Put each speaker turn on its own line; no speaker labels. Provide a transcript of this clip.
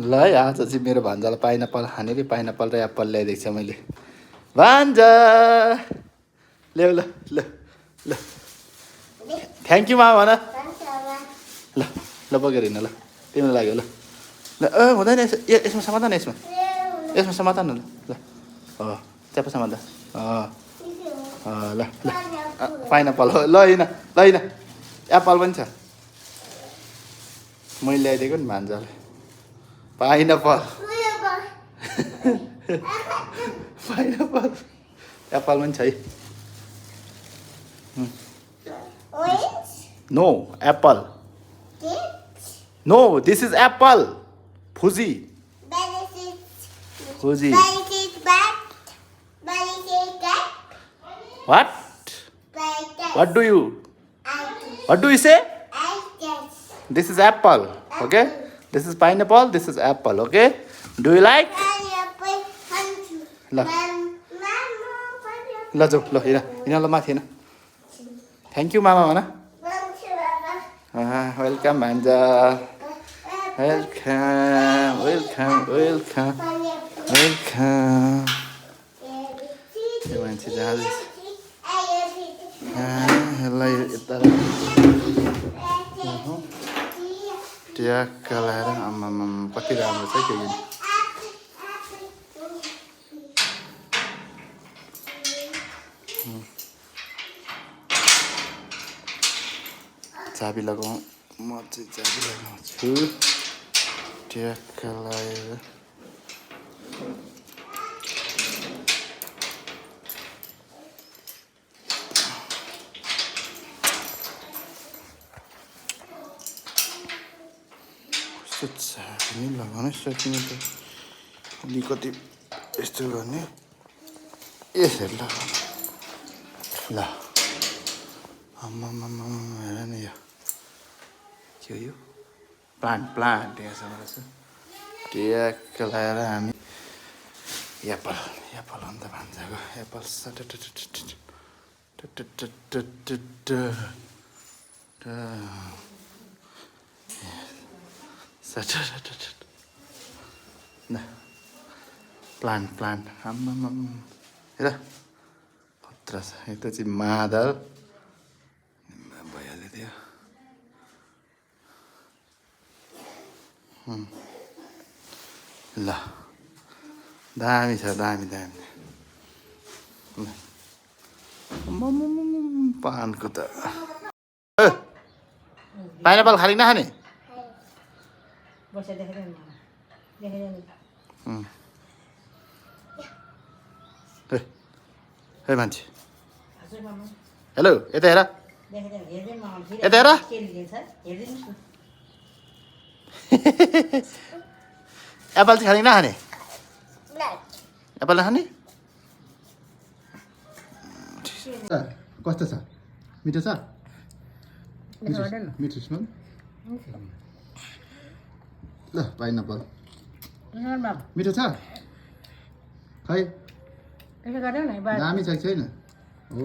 ल है आज चाहिँ मेरो भान्जालाई पाइनाप्पल खाने कि पाइनाप्पल र एप्पल ल्याइदिएको छ मैले भान्जा ल्याउ ल ल ल थ्याङ्क यू मामा भन ल ल बोकेर हिँड्न ल तिमीलाई लाग्यो ल ल हुँदैन यसमा समाधान यसमा यसमा समाधान ल ल च्यापा समाधान ल ल पाइनाप्पल हो ल हिँड ल हिँड एप्पल पनि छ मैले ल्याइदिएको नि भान्जालाई पाइनाप्पल पाइनाप्पल एप्पल पनि छ है no apple no this is apple Fuji Fuji What? What do you say? This is apple, okay? This is pineapple, this is apple, okay? Do you like? ल ल जाऊ ल हिँड ल माथि हिँड थ्याङ्क यू मामा भन वेलकम भान्जा वेलकम वेलकम वेलकम वेलकम त्यो मान्छे जाँदैछ यसलाई यता ट्याक्क लाएर आम्मामा कति राम्रो छ त्यो गीत चाबी लगाउँ म चाहिँ चाबी लगाउँछु ट्याक्क लाएर चाबी लगाउनै सकिने त अलिकति यस्तो गर्ने यसरी लगाउनु ल आम्मामा हेर न यो के हो यो प्लान्ट यहाँसम्म रहेछ ट्याक्क लगाएर हामी एप्पल अन्त भान्जाको एप्पल ल प्लान्ट आम्मामा हेर खतरा छ यता चाहिँ मादल भइहाल्यो त्यो ल दामी छ दामी पानको त पाइनाप्पल खाने नखाने है मान्छे हेलो यता हेर यता हेर एप्पल चाहिँ खाने नखाने एप्पल नखाने कस्तो छ मिठो छ मिठो स्मेल ल पाइनाप्पल मिठो छ खै दामी छ कि छैन हो